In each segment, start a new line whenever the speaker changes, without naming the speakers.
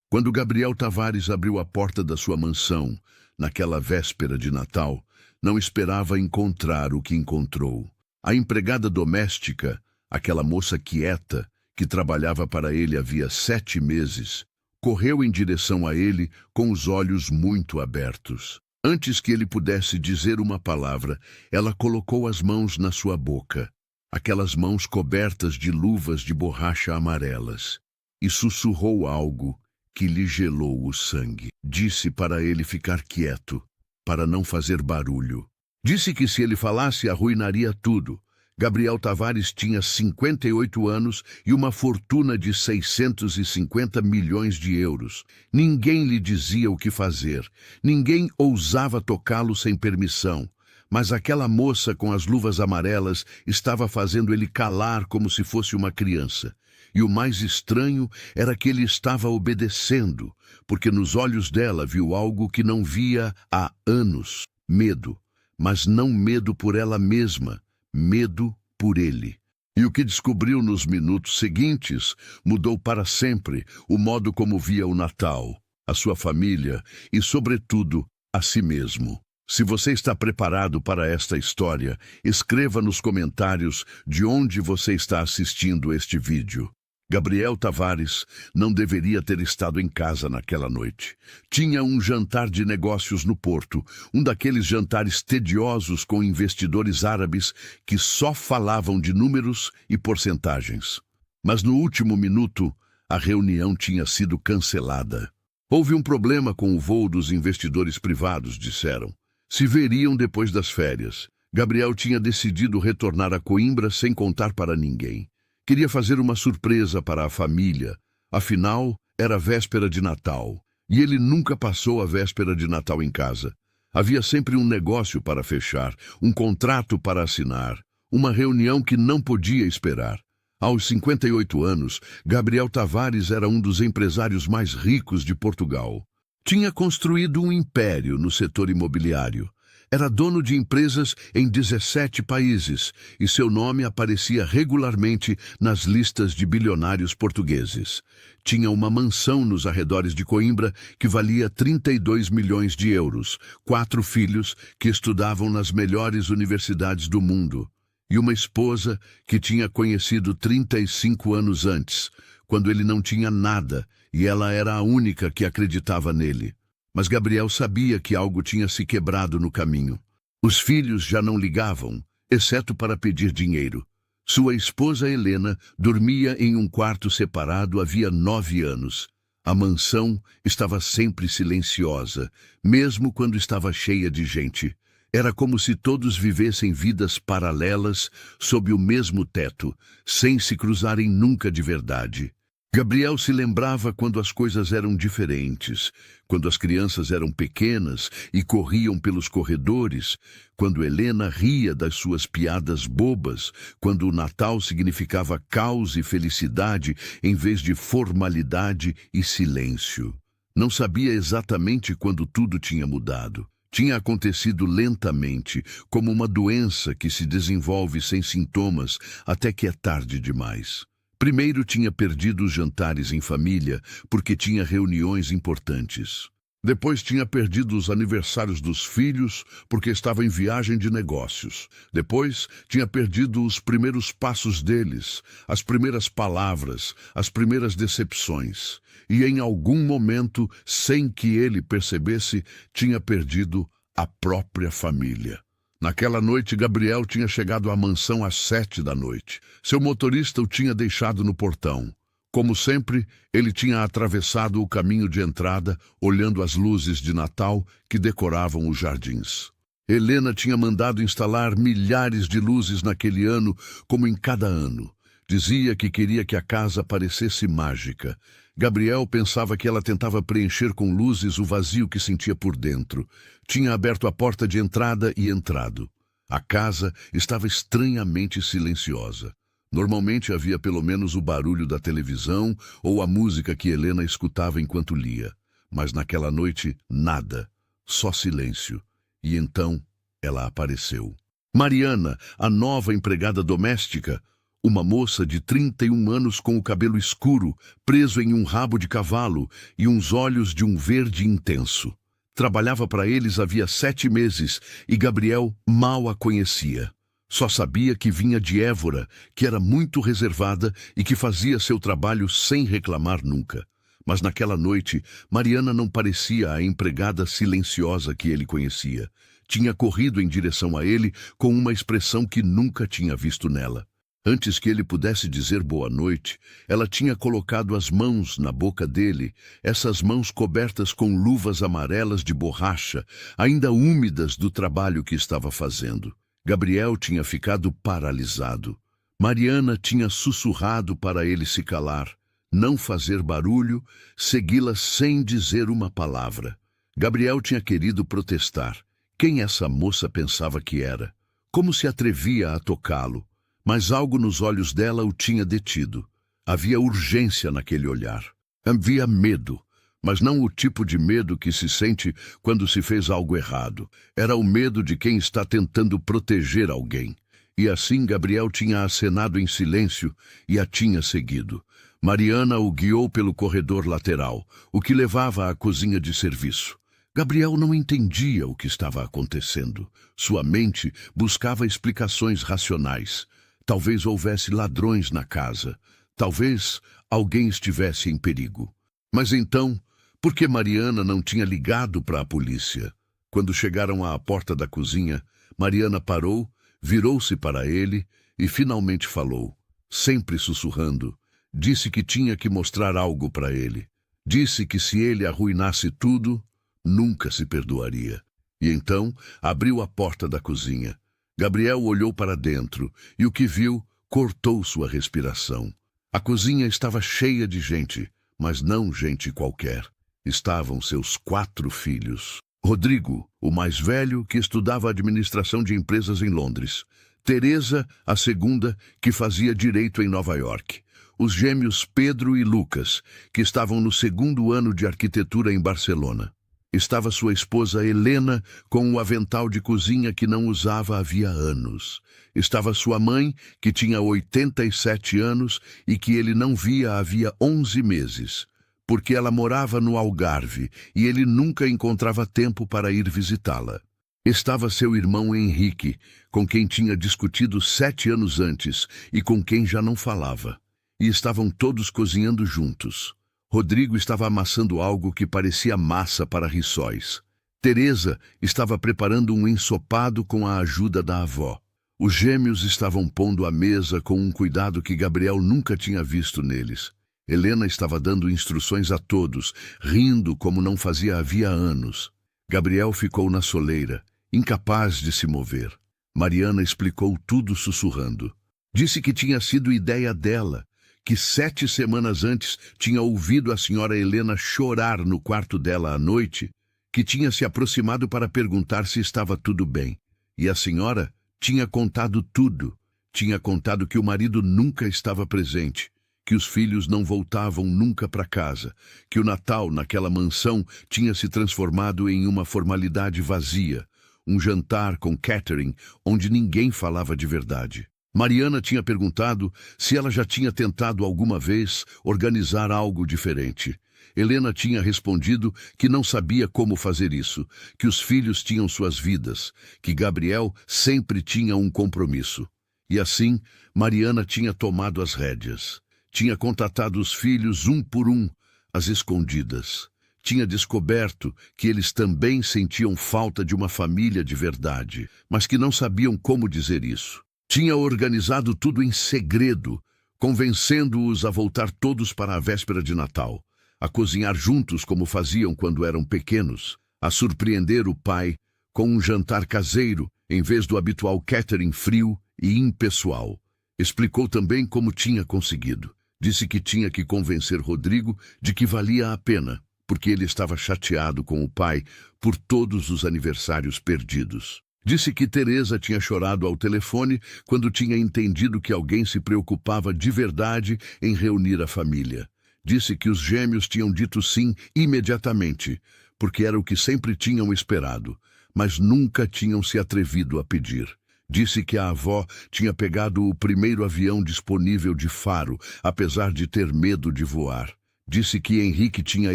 Quando Gabriel Tavares abriu a porta da sua mansão, naquela véspera de Natal, não esperava encontrar o que encontrou. A empregada doméstica, aquela moça quieta, que trabalhava para ele havia 7 meses, correu em direção a ele com os olhos muito abertos. Antes que ele pudesse dizer uma palavra, ela colocou as mãos na sua boca, aquelas mãos cobertas de luvas de borracha amarelas, e sussurrou algo que lhe gelou o sangue. Disse para ele ficar quieto, para não fazer barulho. Disse que se ele falasse, arruinaria tudo. Gabriel Tavares tinha 58 anos e uma fortuna de 650 milhões de euros. Ninguém lhe dizia o que fazer. Ninguém ousava tocá-lo sem permissão. Mas aquela moça com as luvas amarelas estava fazendo ele calar como se fosse uma criança. E o mais estranho era que ele estava obedecendo, porque nos olhos dela viu algo que não via há anos. Medo, mas não medo por ela mesma, medo por ele. E o que descobriu nos minutos seguintes mudou para sempre o modo como via o Natal, a sua família e, sobretudo, a si mesmo. Se você está preparado para esta história, escreva nos comentários de onde você está assistindo este vídeo. Gabriel Tavares não deveria ter estado em casa naquela noite. Tinha um jantar de negócios no Porto, um daqueles jantares tediosos com investidores árabes que só falavam de números e porcentagens. Mas no último minuto, a reunião tinha sido cancelada. Houve um problema com o voo dos investidores privados, disseram. Se veriam depois das férias. Gabriel tinha decidido retornar a Coimbra sem contar para ninguém. Queria fazer uma surpresa para a família. Afinal, era véspera de Natal. E ele nunca passou a véspera de Natal em casa. Havia sempre um negócio para fechar, um contrato para assinar, uma reunião que não podia esperar. Aos 58 anos, Gabriel Tavares era um dos empresários mais ricos de Portugal. Tinha construído um império no setor imobiliário. Era dono de empresas em 17 países e seu nome aparecia regularmente nas listas de bilionários portugueses. Tinha uma mansão nos arredores de Coimbra que valia 32 milhões de euros, 4 filhos que estudavam nas melhores universidades do mundo e uma esposa que tinha conhecido 35 anos antes, quando ele não tinha nada e ela era a única que acreditava nele. Mas Gabriel sabia que algo tinha se quebrado no caminho. Os filhos já não ligavam, exceto para pedir dinheiro. Sua esposa Helena dormia em um quarto separado havia 9 anos. A mansão estava sempre silenciosa, mesmo quando estava cheia de gente. Era como se todos vivessem vidas paralelas sob o mesmo teto, sem se cruzarem nunca de verdade. Gabriel se lembrava quando as coisas eram diferentes, quando as crianças eram pequenas e corriam pelos corredores, quando Helena ria das suas piadas bobas, quando o Natal significava caos e felicidade em vez de formalidade e silêncio. Não sabia exatamente quando tudo tinha mudado. Tinha acontecido lentamente, como uma doença que se desenvolve sem sintomas até que é tarde demais. Primeiro tinha perdido os jantares em família porque tinha reuniões importantes. Depois tinha perdido os aniversários dos filhos porque estava em viagem de negócios. Depois tinha perdido os primeiros passos deles, as primeiras palavras, as primeiras decepções. E em algum momento, sem que ele percebesse, tinha perdido a própria família. Naquela noite, Gabriel tinha chegado à mansão às 7 da noite. Seu motorista o tinha deixado no portão. Como sempre, ele tinha atravessado o caminho de entrada, olhando as luzes de Natal que decoravam os jardins. Helena tinha mandado instalar milhares de luzes naquele ano, como em cada ano. Dizia que queria que a casa parecesse mágica. Gabriel pensava que ela tentava preencher com luzes o vazio que sentia por dentro. Tinha aberto a porta de entrada e entrado. A casa estava estranhamente silenciosa. Normalmente havia pelo menos o barulho da televisão ou a música que Helena escutava enquanto lia. Mas naquela noite, nada. Só silêncio. E então, ela apareceu. Mariana, a nova empregada doméstica, Uma moça de 31 anos com o cabelo escuro, preso em um rabo de cavalo e uns olhos de um verde intenso. Trabalhava para eles havia 7 meses e Gabriel mal a conhecia. Só sabia que vinha de Évora, que era muito reservada e que fazia seu trabalho sem reclamar nunca. Mas naquela noite, Mariana não parecia a empregada silenciosa que ele conhecia. Tinha corrido em direção a ele com uma expressão que nunca tinha visto nela. Antes que ele pudesse dizer boa noite, ela tinha colocado as mãos na boca dele, essas mãos cobertas com luvas amarelas de borracha, ainda úmidas do trabalho que estava fazendo. Gabriel tinha ficado paralisado. Mariana tinha sussurrado para ele se calar, não fazer barulho, segui-la sem dizer uma palavra. Gabriel tinha querido protestar. Quem essa moça pensava que era? Como se atrevia a tocá-lo? Mas algo nos olhos dela o tinha detido. Havia urgência naquele olhar. Havia medo, mas não o tipo de medo que se sente quando se fez algo errado. Era o medo de quem está tentando proteger alguém. E assim Gabriel tinha acenado em silêncio e a tinha seguido. Mariana o guiou pelo corredor lateral, o que levava à cozinha de serviço. Gabriel não entendia o que estava acontecendo. Sua mente buscava explicações racionais. Talvez houvesse ladrões na casa. Talvez alguém estivesse em perigo. Mas então, por que Mariana não tinha ligado para a polícia? Quando chegaram à porta da cozinha, Mariana parou, virou-se para ele e finalmente falou, sempre sussurrando. Disse que tinha que mostrar algo para ele. Disse que se ele arruinasse tudo, nunca se perdoaria. E então abriu a porta da cozinha. Gabriel olhou para dentro e o que viu cortou sua respiração. A cozinha estava cheia de gente, mas não gente qualquer. Estavam seus 4 filhos. Rodrigo, o mais velho, que estudava administração de empresas em Londres. Teresa, a segunda, que fazia direito em Nova York. Os gêmeos Pedro e Lucas, que estavam no 2º ano de arquitetura em Barcelona. Estava sua esposa Helena com o avental de cozinha que não usava havia anos. Estava sua mãe, que tinha 87 anos e que ele não via havia 11 meses, porque ela morava no Algarve e ele nunca encontrava tempo para ir visitá-la. Estava seu irmão Henrique, com quem tinha discutido 7 anos antes e com quem já não falava. E estavam todos cozinhando juntos. Rodrigo estava amassando algo que parecia massa para rissóis. Teresa estava preparando um ensopado com a ajuda da avó. Os gêmeos estavam pondo a mesa com um cuidado que Gabriel nunca tinha visto neles. Helena estava dando instruções a todos, rindo como não fazia havia anos. Gabriel ficou na soleira, incapaz de se mover. Mariana explicou tudo sussurrando. Disse que tinha sido ideia dela, que 7 semanas antes tinha ouvido a senhora Helena chorar no quarto dela à noite, que tinha se aproximado para perguntar se estava tudo bem. E a senhora tinha contado tudo. Tinha contado que o marido nunca estava presente, que os filhos não voltavam nunca para casa, que o Natal naquela mansão tinha se transformado em uma formalidade vazia, um jantar com catering onde ninguém falava de verdade. Mariana tinha perguntado se ela já tinha tentado alguma vez organizar algo diferente. Helena tinha respondido que não sabia como fazer isso, que os filhos tinham suas vidas, que Gabriel sempre tinha um compromisso. E assim, Mariana tinha tomado as rédeas. Tinha contatado os filhos um por um, às escondidas. Tinha descoberto que eles também sentiam falta de uma família de verdade, mas que não sabiam como dizer isso. Tinha organizado tudo em segredo, convencendo-os a voltar todos para a véspera de Natal, a cozinhar juntos como faziam quando eram pequenos, a surpreender o pai com um jantar caseiro em vez do habitual catering frio e impessoal. Explicou também como tinha conseguido. Disse que tinha que convencer Rodrigo de que valia a pena, porque ele estava chateado com o pai por todos os aniversários perdidos. Disse que Teresa tinha chorado ao telefone quando tinha entendido que alguém se preocupava de verdade em reunir a família. Disse que os gêmeos tinham dito sim imediatamente, porque era o que sempre tinham esperado, mas nunca tinham se atrevido a pedir. Disse que a avó tinha pegado o primeiro avião disponível de Faro, apesar de ter medo de voar. Disse que Henrique tinha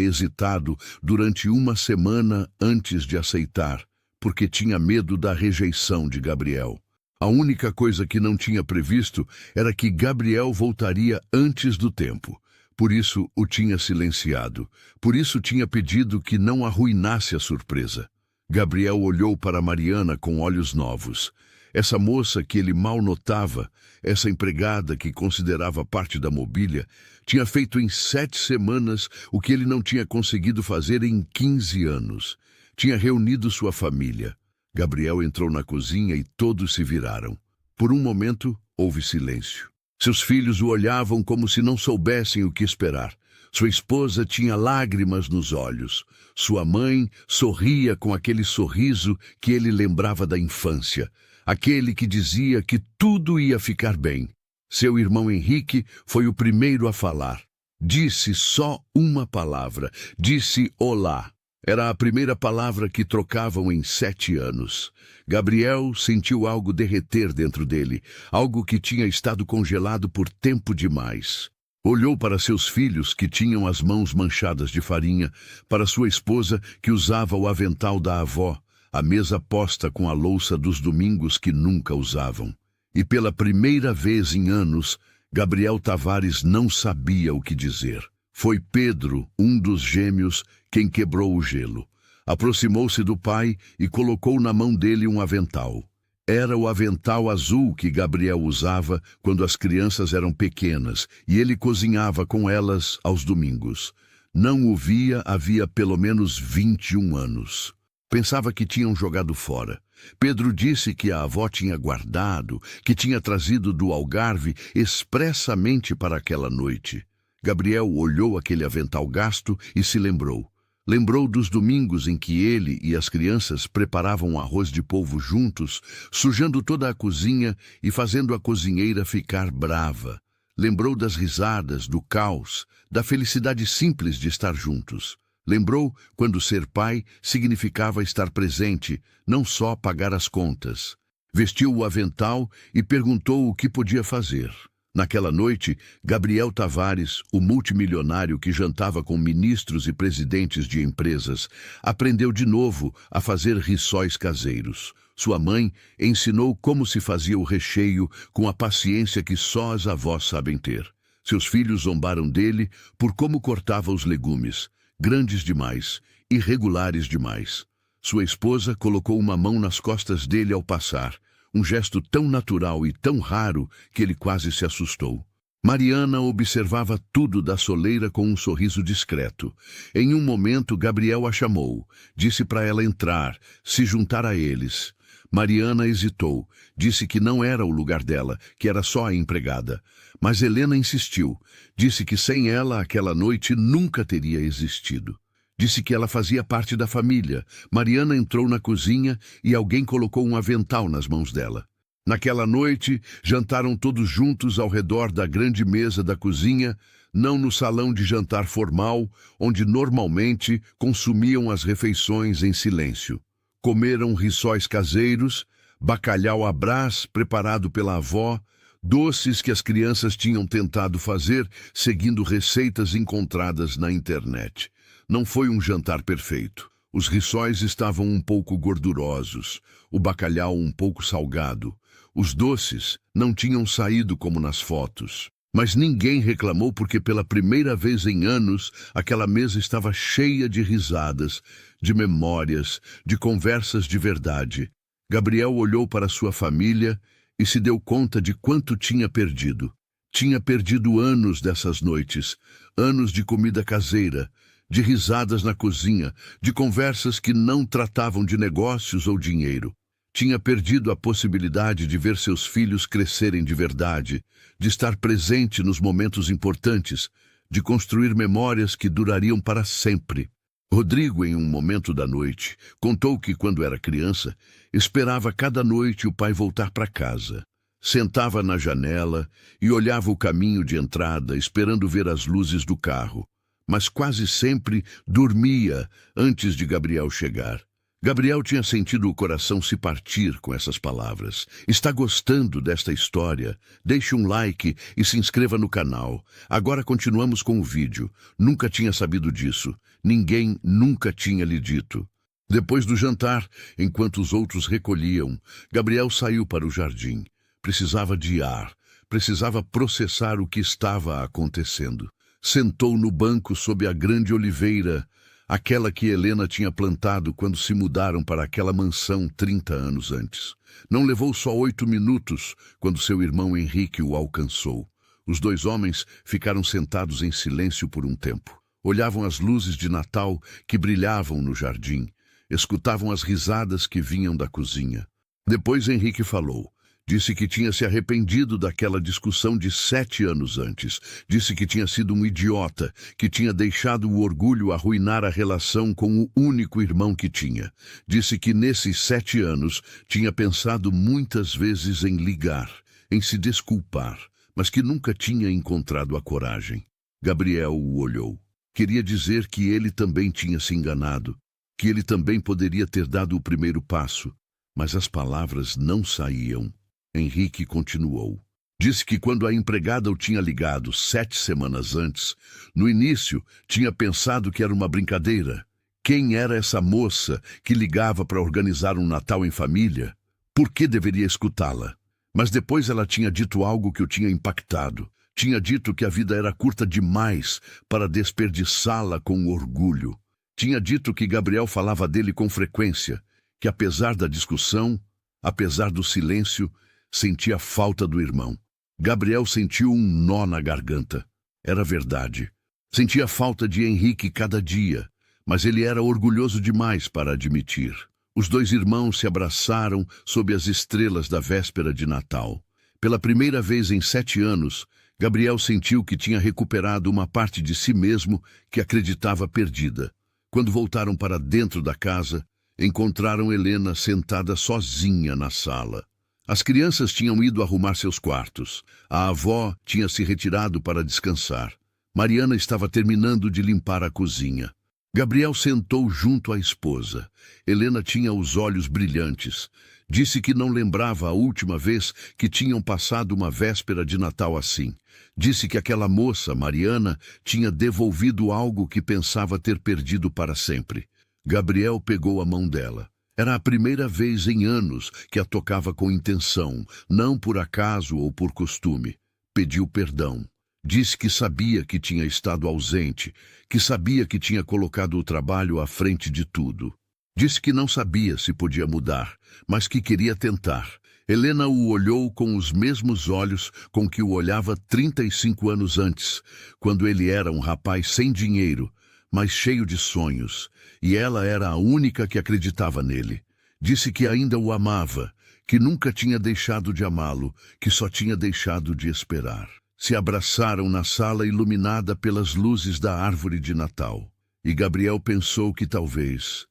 hesitado durante uma semana antes de aceitar, porque tinha medo da rejeição de Gabriel. A única coisa que não tinha previsto era que Gabriel voltaria antes do tempo. Por isso o tinha silenciado. Por isso tinha pedido que não arruinasse a surpresa. Gabriel olhou para Mariana com olhos novos. Essa moça que ele mal notava, essa empregada que considerava parte da mobília, tinha feito em 7 semanas o que ele não tinha conseguido fazer em 15 anos. Tinha reunido sua família. Gabriel entrou na cozinha e todos se viraram. Por um momento, houve silêncio. Seus filhos o olhavam como se não soubessem o que esperar. Sua esposa tinha lágrimas nos olhos. Sua mãe sorria com aquele sorriso que ele lembrava da infância. Aquele que dizia que tudo ia ficar bem. Seu irmão Henrique foi o primeiro a falar. Disse só uma palavra. Disse olá. Era a primeira palavra que trocavam em 7 anos. Gabriel sentiu algo derreter dentro dele, algo que tinha estado congelado por tempo demais. Olhou para seus filhos, que tinham as mãos manchadas de farinha, para sua esposa, que usava o avental da avó, a mesa posta com a louça dos domingos que nunca usavam. E pela primeira vez em anos, Gabriel Tavares não sabia o que dizer. Foi Pedro, um dos gêmeos, quem quebrou o gelo. Aproximou-se do pai e colocou na mão dele um avental. Era o avental azul que Gabriel usava quando as crianças eram pequenas e ele cozinhava com elas aos domingos. Não o via havia pelo menos 21 anos. Pensava que tinham jogado fora. Pedro disse que a avó tinha guardado, que tinha trazido do Algarve expressamente para aquela noite. Gabriel olhou aquele avental gasto e se lembrou. Lembrou dos domingos em que ele e as crianças preparavam arroz de polvo juntos, sujando toda a cozinha e fazendo a cozinheira ficar brava. Lembrou das risadas, do caos, da felicidade simples de estar juntos. Lembrou quando ser pai significava estar presente, não só pagar as contas. Vestiu o avental e perguntou o que podia fazer. Naquela noite, Gabriel Tavares, o multimilionário que jantava com ministros e presidentes de empresas, aprendeu de novo a fazer rissóis caseiros. Sua mãe ensinou como se fazia o recheio com a paciência que só as avós sabem ter. Seus filhos zombaram dele por como cortava os legumes, grandes demais, irregulares demais. Sua esposa colocou uma mão nas costas dele ao passar, um gesto tão natural e tão raro que ele quase se assustou. Mariana observava tudo da soleira com um sorriso discreto. Em um momento, Gabriel a chamou. Disse para ela entrar, se juntar a eles. Mariana hesitou. Disse que não era o lugar dela, que era só a empregada. Mas Helena insistiu. Disse que sem ela aquela noite nunca teria existido. Disse que ela fazia parte da família. Mariana entrou na cozinha e alguém colocou um avental nas mãos dela. Naquela noite, jantaram todos juntos ao redor da grande mesa da cozinha, não no salão de jantar formal, onde normalmente consumiam as refeições em silêncio. Comeram rissóis caseiros, bacalhau à Brás preparado pela avó, doces que as crianças tinham tentado fazer seguindo receitas encontradas na internet. Não foi um jantar perfeito. Os rissóis estavam um pouco gordurosos, o bacalhau um pouco salgado. Os doces não tinham saído como nas fotos. Mas ninguém reclamou porque pela primeira vez em anos aquela mesa estava cheia de risadas, de memórias, de conversas de verdade. Gabriel olhou para sua família e se deu conta de quanto tinha perdido. Tinha perdido anos dessas noites, anos de comida caseira, de risadas na cozinha, de conversas que não tratavam de negócios ou dinheiro. Tinha perdido a possibilidade de ver seus filhos crescerem de verdade, de estar presente nos momentos importantes, de construir memórias que durariam para sempre. Rodrigo, em um momento da noite, contou que, quando era criança, esperava cada noite o pai voltar para casa. Sentava na janela e olhava o caminho de entrada, esperando ver as luzes do carro. Mas quase sempre dormia antes de Gabriel chegar. Gabriel tinha sentido o coração se partir com essas palavras. Está gostando desta história? Deixe um like e se inscreva no canal. Agora continuamos com o vídeo. Nunca tinha sabido disso. Ninguém nunca tinha lhe dito. Depois do jantar, enquanto os outros recolhiam, Gabriel saiu para o jardim. Precisava de ar. Precisava processar o que estava acontecendo. Sentou no banco sob a grande oliveira, aquela que Helena tinha plantado quando se mudaram para aquela mansão 30 anos antes. Não levou só 8 minutos quando seu irmão Henrique o alcançou. Os dois homens ficaram sentados em silêncio por um tempo. Olhavam as luzes de Natal que brilhavam no jardim. Escutavam as risadas que vinham da cozinha. Depois Henrique falou. Disse que tinha se arrependido daquela discussão de 7 anos antes. Disse que tinha sido um idiota, que tinha deixado o orgulho arruinar a relação com o único irmão que tinha. Disse que nesses 7 anos tinha pensado muitas vezes em ligar, em se desculpar, mas que nunca tinha encontrado a coragem. Gabriel o olhou. Queria dizer que ele também tinha se enganado, que ele também poderia ter dado o primeiro passo, mas as palavras não saíam. Henrique continuou. Disse que quando a empregada o tinha ligado 7 semanas antes, no início tinha pensado que era uma brincadeira. Quem era essa moça que ligava para organizar um Natal em família? Por que deveria escutá-la? Mas depois ela tinha dito algo que o tinha impactado. Tinha dito que a vida era curta demais para desperdiçá-la com orgulho. Tinha dito que Gabriel falava dele com frequência, que apesar da discussão, apesar do silêncio, sentia falta do irmão. Gabriel sentiu um nó na garganta. Era verdade. Sentia falta de Henrique cada dia, mas ele era orgulhoso demais para admitir. Os dois irmãos se abraçaram sob as estrelas da véspera de Natal. Pela primeira vez em 7 anos, Gabriel sentiu que tinha recuperado uma parte de si mesmo que acreditava perdida. Quando voltaram para dentro da casa, encontraram Helena sentada sozinha na sala. As crianças tinham ido arrumar seus quartos. A avó tinha se retirado para descansar. Mariana estava terminando de limpar a cozinha. Gabriel sentou junto à esposa. Helena tinha os olhos brilhantes. Disse que não lembrava a última vez que tinham passado uma véspera de Natal assim. Disse que aquela moça, Mariana, tinha devolvido algo que pensava ter perdido para sempre. Gabriel pegou a mão dela. Era a primeira vez em anos que a tocava com intenção, não por acaso ou por costume. Pediu perdão. Disse que sabia que tinha estado ausente, que sabia que tinha colocado o trabalho à frente de tudo. Disse que não sabia se podia mudar, mas que queria tentar. Helena o olhou com os mesmos olhos com que o olhava 35 anos antes, quando ele era um rapaz sem dinheiro, mas cheio de sonhos, e ela era a única que acreditava nele. Disse que ainda o amava, que nunca tinha deixado de amá-lo, que só tinha deixado de esperar. Se abraçaram na sala iluminada pelas luzes da árvore de Natal, e Gabriel pensou que talvez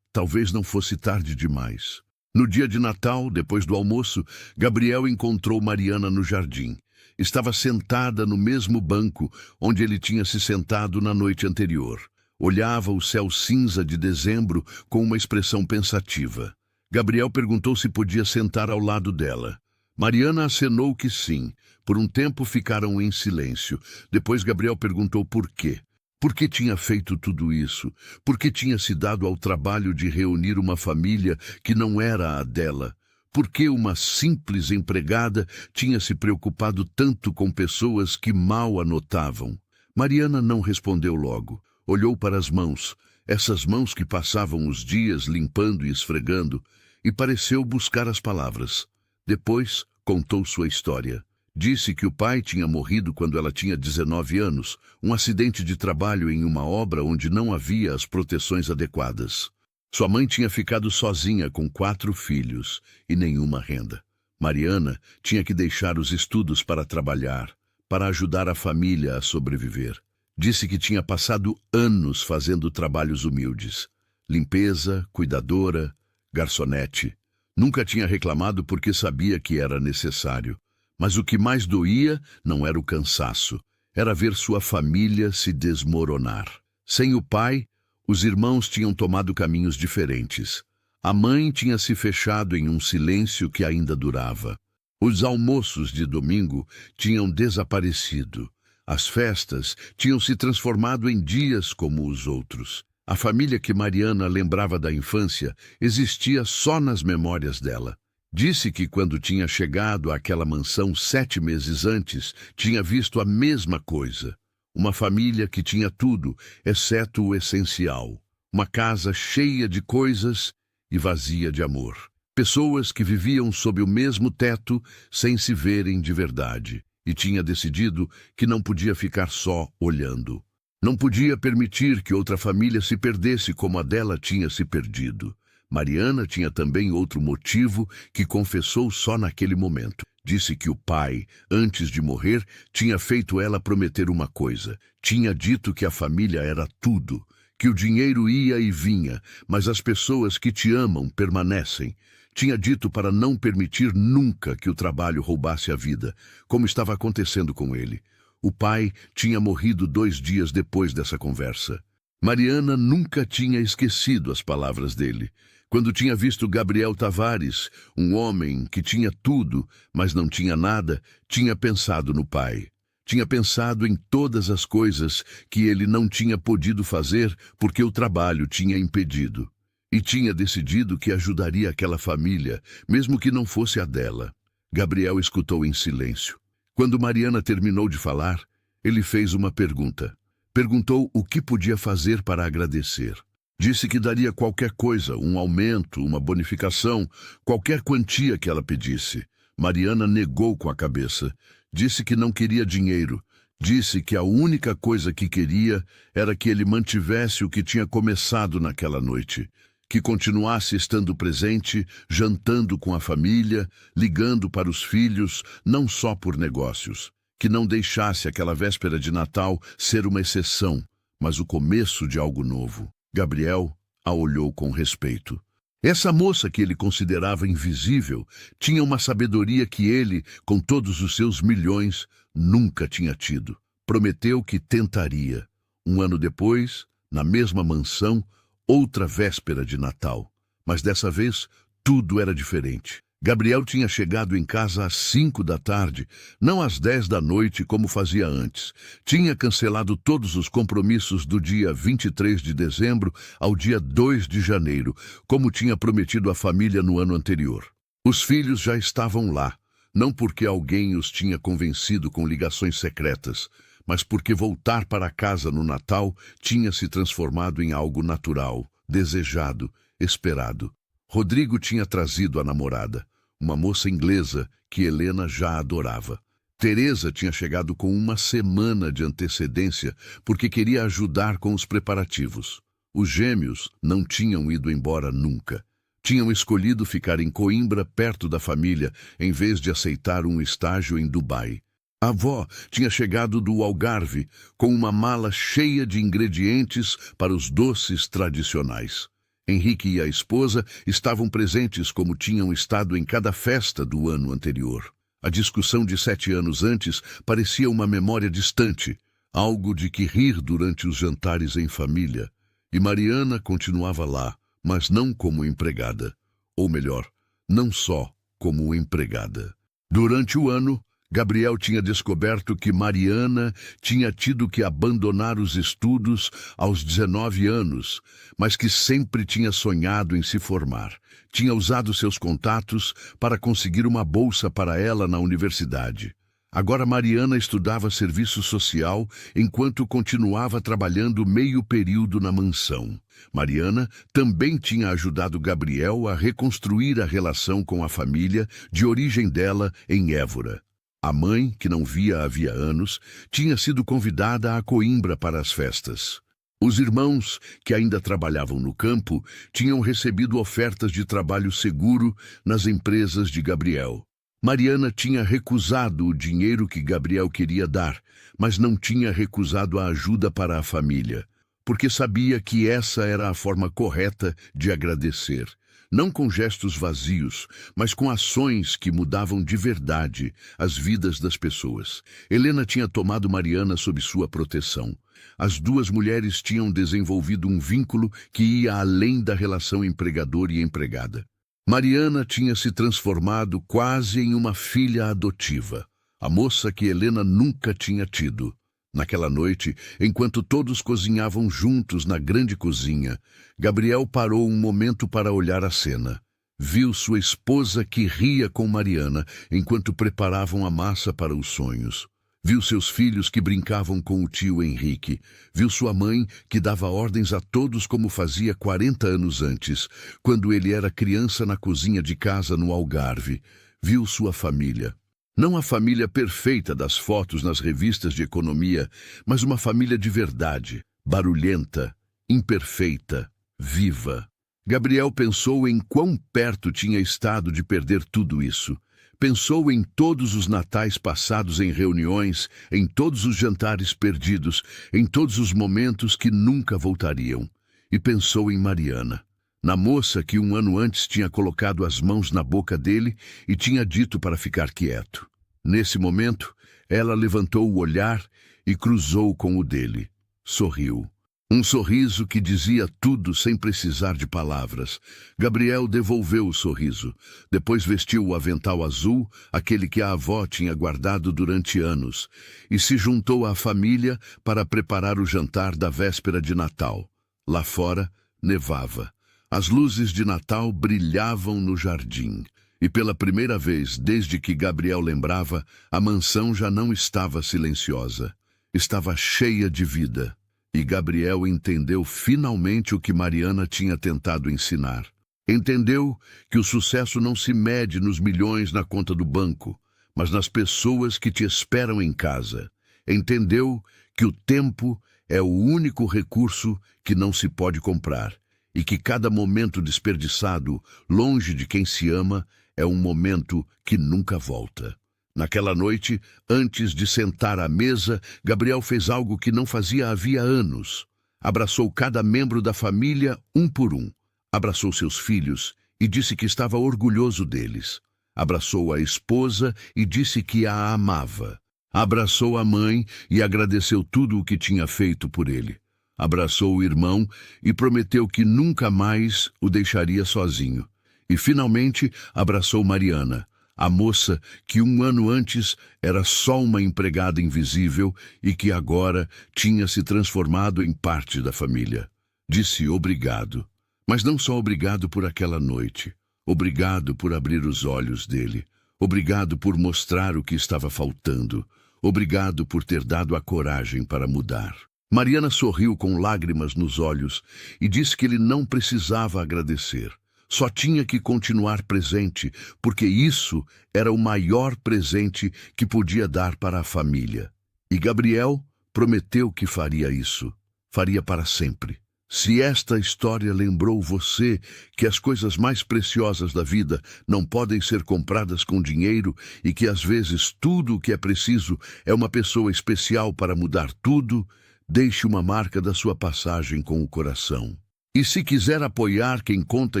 não fosse tarde demais. No dia de Natal, depois do almoço, Gabriel encontrou Mariana no jardim. Estava sentada no mesmo banco onde ele tinha se sentado na noite anterior. Olhava o céu cinza de dezembro com uma expressão pensativa. Gabriel perguntou se podia sentar ao lado dela. Mariana acenou que sim. Por um tempo ficaram em silêncio. Depois Gabriel perguntou por quê. Por que tinha feito tudo isso? Por que tinha se dado ao trabalho de reunir uma família que não era a dela? Por que uma simples empregada tinha se preocupado tanto com pessoas que mal a notavam? Mariana não respondeu logo. Olhou para as mãos, essas mãos que passavam os dias limpando e esfregando, e pareceu buscar as palavras. Depois, contou sua história. Disse que o pai tinha morrido quando ela tinha 19 anos, um acidente de trabalho em uma obra onde não havia as proteções adequadas. Sua mãe tinha ficado sozinha com 4 filhos e nenhuma renda. Mariana tinha que deixar os estudos para trabalhar, para ajudar a família a sobreviver. Disse que tinha passado anos fazendo trabalhos humildes. Limpeza, cuidadora, garçonete. Nunca tinha reclamado porque sabia que era necessário. Mas o que mais doía não era o cansaço. Era ver sua família se desmoronar. Sem o pai, os irmãos tinham tomado caminhos diferentes. A mãe tinha se fechado em um silêncio que ainda durava. Os almoços de domingo tinham desaparecido. As festas tinham se transformado em dias como os outros. A família que Mariana lembrava da infância existia só nas memórias dela. Disse que quando tinha chegado àquela mansão 7 meses antes, tinha visto a mesma coisa. Uma família que tinha tudo, exceto o essencial. Uma casa cheia de coisas e vazia de amor. Pessoas que viviam sob o mesmo teto sem se verem de verdade. E tinha decidido que não podia ficar só olhando. Não podia permitir que outra família se perdesse como a dela tinha se perdido. Mariana tinha também outro motivo que confessou só naquele momento. Disse que o pai, antes de morrer, tinha feito ela prometer uma coisa. Tinha dito que a família era tudo, que o dinheiro ia e vinha, mas as pessoas que te amam permanecem. Tinha dito para não permitir nunca que o trabalho roubasse a vida, como estava acontecendo com ele. O pai tinha morrido 2 dias depois dessa conversa. Mariana nunca tinha esquecido as palavras dele. Quando tinha visto Gabriel Tavares, um homem que tinha tudo, mas não tinha nada, tinha pensado no pai. Tinha pensado em todas as coisas que ele não tinha podido fazer porque o trabalho tinha impedido. E tinha decidido que ajudaria aquela família, mesmo que não fosse a dela. Gabriel escutou em silêncio. Quando Mariana terminou de falar, ele fez uma pergunta. Perguntou o que podia fazer para agradecer. Disse que daria qualquer coisa, um aumento, uma bonificação, qualquer quantia que ela pedisse. Mariana negou com a cabeça. Disse que não queria dinheiro. Disse que a única coisa que queria era que ele mantivesse o que tinha começado naquela noite. Que continuasse estando presente, jantando com a família, ligando para os filhos, não só por negócios. Que não deixasse aquela véspera de Natal ser uma exceção, mas o começo de algo novo. Gabriel a olhou com respeito. Essa moça que ele considerava invisível tinha uma sabedoria que ele, com todos os seus milhões, nunca tinha tido. Prometeu que tentaria. 1 ano depois, na mesma mansão, outra véspera de Natal. Mas dessa vez, tudo era diferente. Gabriel tinha chegado em casa às 5 da tarde, não às 10 da noite como fazia antes. Tinha cancelado todos os compromissos do dia 23 de dezembro ao dia 2 de janeiro, como tinha prometido à família no ano anterior. Os filhos já estavam lá, não porque alguém os tinha convencido com ligações secretas, mas porque voltar para casa no Natal tinha se transformado em algo natural, desejado, esperado. Rodrigo tinha trazido a namorada, uma moça inglesa que Helena já adorava. Teresa tinha chegado com 1 semana de antecedência porque queria ajudar com os preparativos. Os gêmeos não tinham ido embora nunca. Tinham escolhido ficar em Coimbra, perto da família, em vez de aceitar um estágio em Dubai. A avó tinha chegado do Algarve com uma mala cheia de ingredientes para os doces tradicionais. Henrique e a esposa estavam presentes como tinham estado em cada festa do ano anterior. A discussão de 7 anos antes parecia uma memória distante, algo de que rir durante os jantares em família. E Mariana continuava lá, mas não como empregada. Ou melhor, não só como empregada. Durante o ano, Gabriel tinha descoberto que Mariana tinha tido que abandonar os estudos aos 19 anos, mas que sempre tinha sonhado em se formar. Tinha usado seus contatos para conseguir uma bolsa para ela na universidade. Agora Mariana estudava serviço social enquanto continuava trabalhando meio período na mansão. Mariana também tinha ajudado Gabriel a reconstruir a relação com a família de origem dela em Évora. A mãe, que não via havia anos, tinha sido convidada a Coimbra para as festas. Os irmãos, que ainda trabalhavam no campo, tinham recebido ofertas de trabalho seguro nas empresas de Gabriel. Mariana tinha recusado o dinheiro que Gabriel queria dar, mas não tinha recusado a ajuda para a família, porque sabia que essa era a forma correta de agradecer. não com gestos vazios, mas com ações que mudavam de verdade as vidas das pessoas. Helena tinha tomado Mariana sob sua proteção. As duas mulheres tinham desenvolvido um vínculo que ia além da relação empregador e empregada. Mariana tinha se transformado quase em uma filha adotiva, a moça que Helena nunca tinha tido. Naquela noite, enquanto todos cozinhavam juntos na grande cozinha, Gabriel parou um momento para olhar a cena. Viu sua esposa que ria com Mariana enquanto preparavam a massa para os sonhos. Viu seus filhos que brincavam com o tio Henrique. Viu sua mãe que dava ordens a todos como fazia 40 anos antes, quando ele era criança na cozinha de casa no Algarve. Viu sua família. Não a família perfeita das fotos nas revistas de economia, mas uma família de verdade, barulhenta, imperfeita, viva. Gabriel pensou em quão perto tinha estado de perder tudo isso. Pensou em todos os natais passados em reuniões, em todos os jantares perdidos, em todos os momentos que nunca voltariam. E pensou em Mariana, na moça que um ano antes tinha colocado as mãos na boca dele e tinha dito para ficar quieto. Nesse momento, ela levantou o olhar e cruzou com o dele. Sorriu. Um sorriso que dizia tudo sem precisar de palavras. Gabriel devolveu o sorriso. Depois vestiu o avental azul, aquele que a avó tinha guardado durante anos, e se juntou à família para preparar o jantar da véspera de Natal. Lá fora, nevava. As luzes de Natal brilhavam no jardim. E pela primeira vez, desde que Gabriel lembrava, a mansão já não estava silenciosa. Estava cheia de vida. E Gabriel entendeu finalmente o que Mariana tinha tentado ensinar. Entendeu que o sucesso não se mede nos milhões na conta do banco, mas nas pessoas que te esperam em casa. Entendeu que o tempo é o único recurso que não se pode comprar e que cada momento desperdiçado, longe de quem se ama, é um momento que nunca volta. Naquela noite, antes de sentar à mesa, Gabriel fez algo que não fazia havia anos. Abraçou cada membro da família, um por um. Abraçou seus filhos e disse que estava orgulhoso deles. Abraçou a esposa e disse que a amava. Abraçou a mãe e agradeceu tudo o que tinha feito por ele. Abraçou o irmão e prometeu que nunca mais o deixaria sozinho. E, finalmente, abraçou Mariana, a moça que um ano antes era só uma empregada invisível e que agora tinha se transformado em parte da família. Disse obrigado, mas não só obrigado por aquela noite. Obrigado por abrir os olhos dele. Obrigado por mostrar o que estava faltando. Obrigado por ter dado a coragem para mudar. Mariana sorriu com lágrimas nos olhos e disse que ele não precisava agradecer. Só tinha que continuar presente, porque isso era o maior presente que podia dar para a família. E Gabriel prometeu que faria isso. Faria para sempre. Se esta história lembrou você que as coisas mais preciosas da vida não podem ser compradas com dinheiro e que às vezes tudo o que é preciso é uma pessoa especial para mudar tudo, deixe uma marca da sua passagem com o coração. E se quiser apoiar quem conta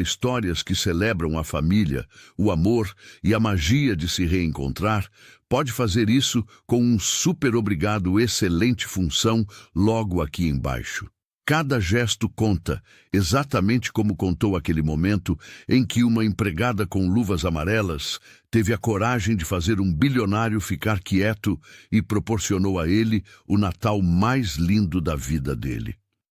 histórias que celebram a família, o amor e a magia de se reencontrar, pode fazer isso com um super obrigado excelente função logo aqui embaixo. Cada gesto conta, exatamente como contou aquele momento em que uma empregada com luvas amarelas teve a coragem de fazer um bilionário ficar quieto e proporcionou a ele o Natal mais lindo da vida dele.